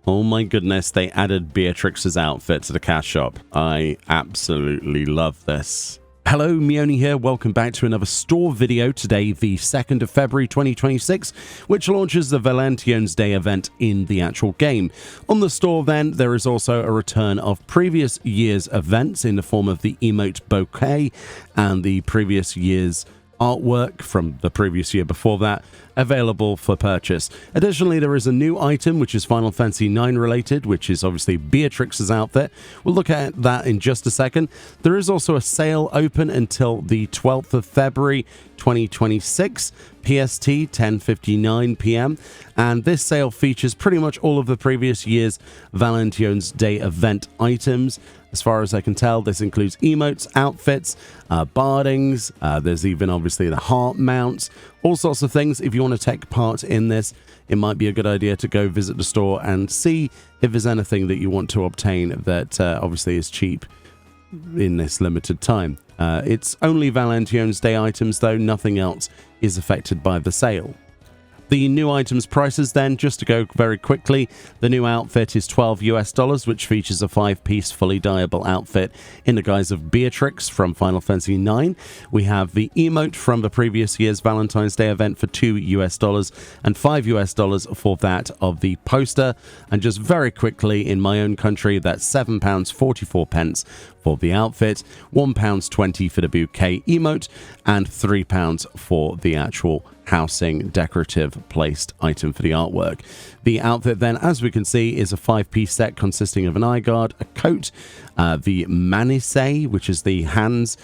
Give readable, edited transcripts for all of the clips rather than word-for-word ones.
Oh my goodness, they added Beatrix's outfit to the cash shop. I absolutely love this. Hello, Meoni here. Welcome back to another store video. Today, the 2nd of February 2026, which launches the Valentine's Day event in the actual game. On the store then, there is also a return of previous year's events in the form of the emote bouquet and the previous year's artwork from the previous year before that, available for purchase. Additionally, there is a new item which is Final Fantasy IX related, which is obviously Beatrix's outfit. We'll look at that in just a second. There is also a sale open until the 12th of February 2026, PST 10:59 p.m. and this sale features pretty much all of the previous year's Valentine's Day event items. As far as I can tell, this includes emotes, outfits, bardings, there's even obviously the heart mounts, all sorts of things. If you want to take part in this, it might be a good idea to go visit the store and see if there's anything that you want to obtain that obviously is cheap in this limited time. It's only Valentine's Day items though, nothing else is affected by the sale. The new items prices then, just to go very quickly, the new outfit is $12 which features a 5-piece fully dyeable outfit in the guise of Beatrix from Final Fantasy IX. We have the emote from the previous year's Valentine's Day event for $2 and $5 for that of the poster. And just very quickly, in my own country, that's £7.44 for the outfit, £1.20 for the bouquet emote, and £3 for the actual housing decorative placed item for the artwork. The outfit then, as we can see, is a 5-piece set consisting of an eye guard, a coat, the manise, which is the hands,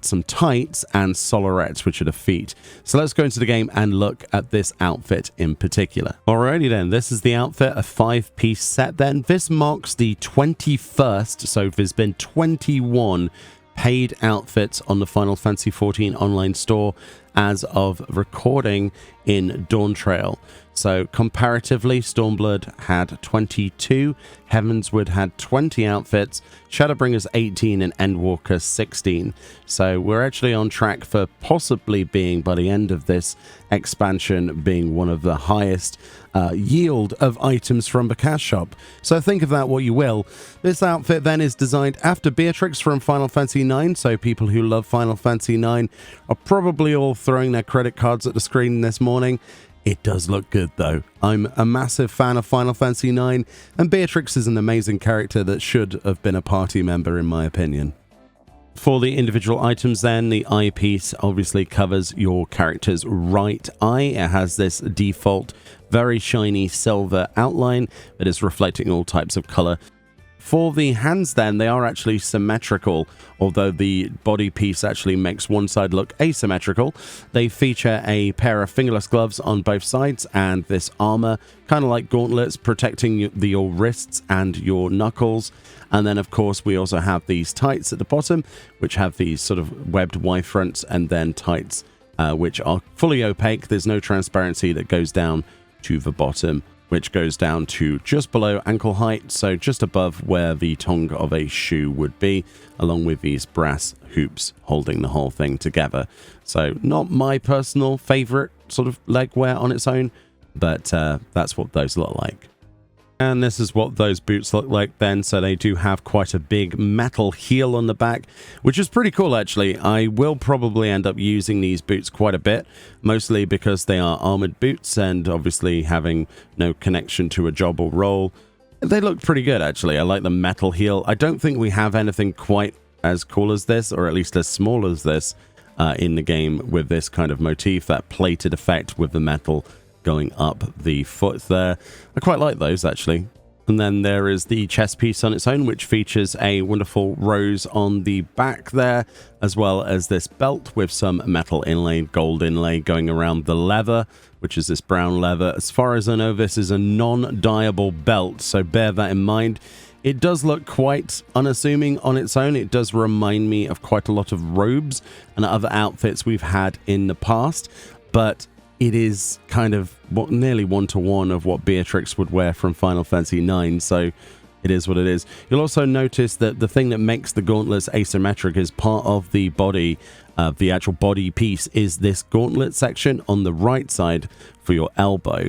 some tights, and solerettes, which are the feet. So let's go into the game and look at this outfit in particular. Alrighty then, this is the outfit, a 5-piece set then. This marks the 21st, so there's been 21 paid outfits on the Final Fantasy XIV online store as of recording in Dawntrail. So comparatively, Stormblood had 22, Heavensward had 20 outfits, Shadowbringers 18, and Endwalker 16. So we're actually on track for possibly being, by the end of this expansion, being one of the highest yield of items from the cash shop. So think of that what you will. This outfit then is designed after Beatrix from Final Fantasy IX, so people who love Final Fantasy IX are probably all throwing their credit cards at the screen this morning. It does look good though. I'm a massive fan of Final Fantasy IX, and Beatrix is an amazing character that should have been a party member in my opinion. For the individual items then, the eyepiece obviously covers your character's right eye. It has this default very shiny silver outline that is reflecting all types of color. For the hands then, they are actually symmetrical, although the body piece actually makes one side look asymmetrical. They feature a pair of fingerless gloves on both sides and this armor, kind of like gauntlets, protecting your wrists and your knuckles. And then, of course, we also have these tights at the bottom, which have these sort of webbed Y fronts, and then tights, which are fully opaque. There's no transparency that goes down to the bottom, which goes down to just below ankle height, so just above where the tongue of a shoe would be, along with these brass hoops holding the whole thing together. So not my personal favorite sort of leg wear on its own, but that's what those look like. And this is what those boots look like then. So they do have quite a big metal heel on the back, which is pretty cool actually. I will probably end up using these boots quite a bit, mostly because they are armored boots and obviously having no connection to a job or role. They look pretty good actually. I like the metal heel. I don't think we have anything quite as cool as this, or at least as small as this in the game with this kind of motif, that plated effect with the metal going up the foot there. I quite like those actually. And then there is the chest piece on its own, which features a wonderful rose on the back there, as well as this belt with some metal inlay, gold inlay going around the leather, which is this brown leather. As far as I know, this is a non-dyeable belt, so bear that in mind. It does look quite unassuming on its own. It does remind me of quite a lot of robes and other outfits we've had in the past, but it is kind of nearly one-to-one of what Beatrix would wear from Final Fantasy IX, so it is what it is. You'll also notice that the thing that makes the gauntlets asymmetric is part of the body the actual body piece is this gauntlet section on the right side for your elbow,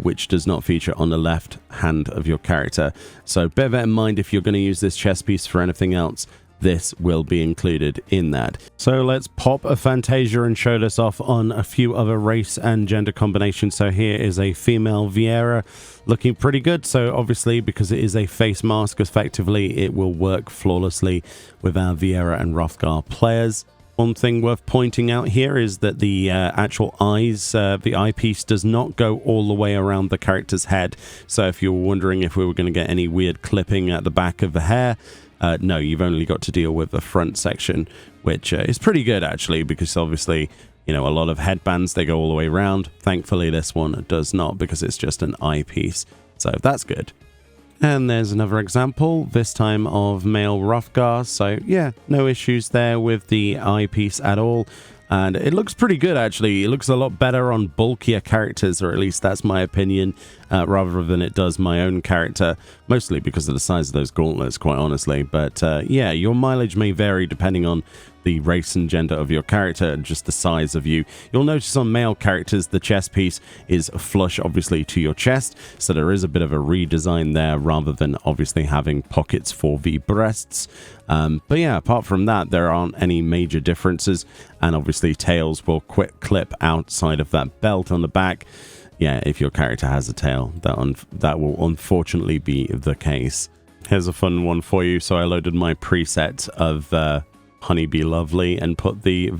which does not feature on the left hand of your character. So bear that in mind if you're going to use this chest piece for anything else. This will be included in that. So let's pop a Fantasia and show this off on a few other race and gender combinations. So here is a female Viera looking pretty good. So obviously, because it is a face mask, effectively it will work flawlessly with our Viera and Hrothgar players. One thing worth pointing out here is that the actual eyes, the eyepiece does not go all the way around the character's head. So if you were wondering if we were going to get any weird clipping at the back of the hair, no, you've only got to deal with the front section, which is pretty good actually, because obviously, you know, a lot of headbands, they go all the way around. Thankfully, this one does not, because it's just an eyepiece. So that's good. And there's another example, this time of male Hrothgar. So yeah, no issues there with the eyepiece at all. And it looks pretty good, actually. It looks a lot better on bulkier characters, or at least that's my opinion, rather than it does my own character, mostly because of the size of those gauntlets, quite honestly. But yeah, your mileage may vary depending on the race and gender of your character and just the size of you. You'll notice on male characters, the chest piece is flush, obviously, to your chest. So there is a bit of a redesign there, rather than obviously having pockets for the breasts. But yeah, apart from that, there aren't any major differences. And obviously, tails will clip outside of that belt on the back. Yeah, if your character has a tail, that will unfortunately be the case. Here's a fun one for you. So I loaded my preset of Honeybee Lovely and put the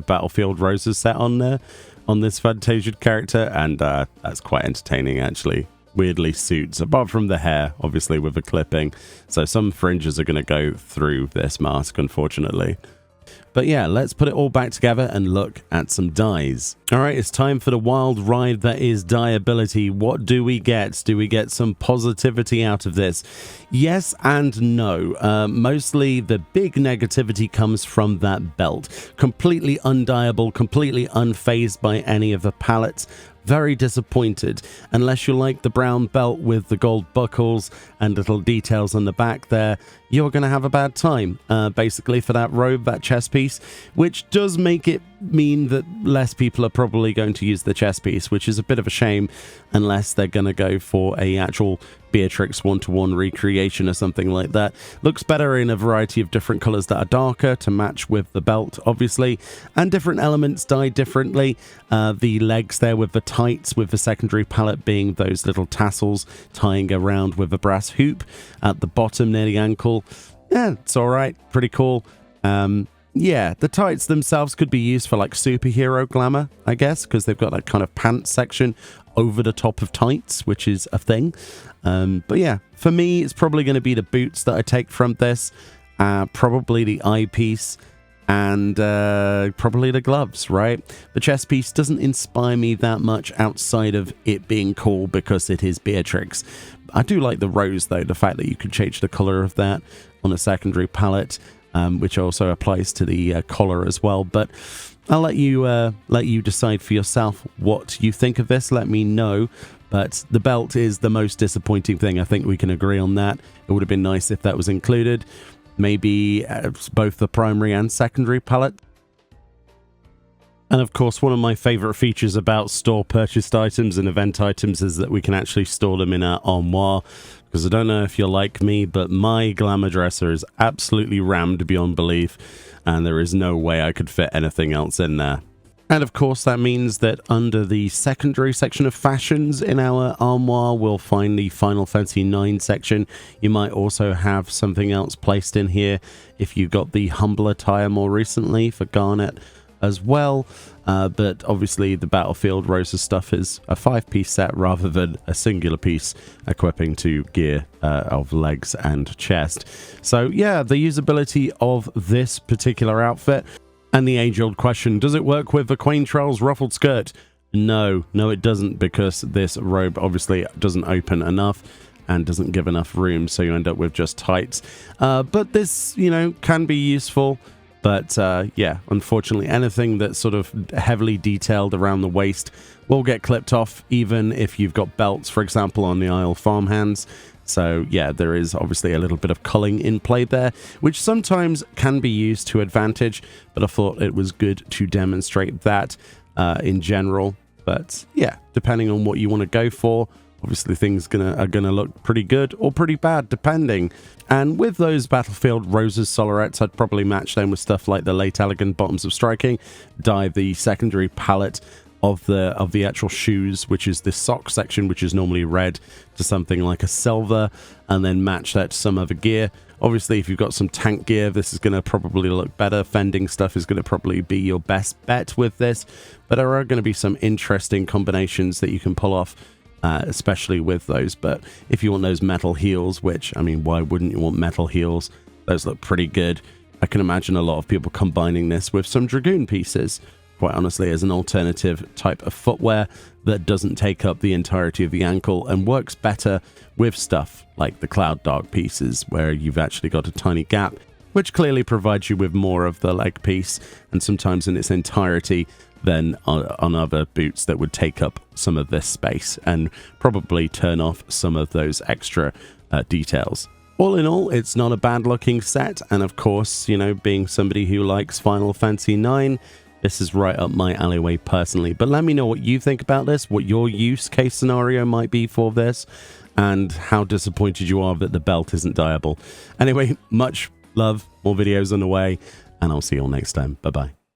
Battlefield Roses set on there on this Fantasia character, and that's quite entertaining actually. Weirdly suits, apart from the hair, obviously, with the clipping. So some fringes are going to go through this mask, unfortunately. But yeah, let's put it all back together and look at some dies. All right, it's time for the wild ride that is die ability. What do we get? Do we get some positivity out of this? Yes and no. Mostly the big negativity comes from that belt. Completely undieable, completely unfazed by any of the palettes. Very disappointed. Unless you like the brown belt with the gold buckles and little details on the back there, you're going to have a bad time, basically, for that robe, that chest piece, which does make it mean that less people are probably going to use the chest piece, which is a bit of a shame, unless they're going to go for a actual Beatrix one-to-one recreation or something like that. Looks better in a variety of different colors that are darker to match with the belt, obviously, and different elements die differently. The legs there with the tights, with the secondary palette being those little tassels tying around with a brass hoop at the bottom near the ankle. Yeah, it's all right, pretty cool. Yeah, the tights themselves could be used for like superhero glamour, I guess, because they've got that kind of pants section over the top of tights, which is a thing. But yeah, for me, it's probably going to be the boots that I take from this, probably the eyepiece, and probably the gloves, right? The chest piece doesn't inspire me that much outside of it being cool because it is Beatrix. I do like the rose, though, the fact that you can change the color of that on a secondary palette, which also applies to the collar as well. But I'll let you decide for yourself what you think of this. Let me know. But the belt is the most disappointing thing. I think we can agree on that. It would have been nice if that was included. Maybe both the primary and secondary palette. And of course, one of my favorite features about store purchased items and event items is that we can actually store them in our armoire. Because I don't know if you're like me, but my glamour dresser is absolutely rammed beyond belief, and there is no way I could fit anything else in there. And of course, that means that under the secondary section of fashions in our armoire, we'll find the Final Fantasy IX section. You might also have something else placed in here if you got the Humble Attire more recently for Garnet as well. But obviously the Battlefield Roses stuff is a 5-piece set rather than a singular piece equipping to gear of legs and chest. So yeah, the usability of this particular outfit. And the age-old question, does it work with the Dawntrail's ruffled skirt? No, it doesn't, because this robe obviously doesn't open enough and doesn't give enough room, so you end up with just tights. But this, can be useful. But yeah, unfortunately, anything that's sort of heavily detailed around the waist will get clipped off, even if you've got belts, for example, on the Isle farmhands. So yeah, there is obviously a little bit of culling in play there, which sometimes can be used to advantage, but I thought it was good to demonstrate that in general. But yeah, depending on what you want to go for, obviously things are gonna look pretty good or pretty bad, depending. And with those Battlefield Roses Solarettes, I'd probably match them with stuff like the Late Elegant Bottoms of Striking, dye the secondary palette of the actual shoes, which is the sock section, which is normally red, to something like a silver, and then match that to some other gear. Obviously, if you've got some tank gear, this is going to probably look better. Fending stuff is going to probably be your best bet with this, but there are going to be some interesting combinations that you can pull off, especially with those. But if you want those metal heels, which, I mean, why wouldn't you want metal heels? Those look pretty good. I can imagine a lot of people combining this with some Dragoon pieces, quite honestly, as an alternative type of footwear that doesn't take up the entirety of the ankle and works better with stuff like the Cloud Dark pieces, where you've actually got a tiny gap, which clearly provides you with more of the leg piece, and sometimes in its entirety, than on other boots that would take up some of this space and probably turn off some of those extra details. All in all, it's not a bad looking set, and of course, you know, being somebody who likes Final Fantasy IX, this is right up my alleyway personally. But let me know what you think about this, what your use case scenario might be for this, and how disappointed you are that the belt isn't dyeable. Anyway, much love, more videos on the way, and I'll see you all next time. Bye-bye.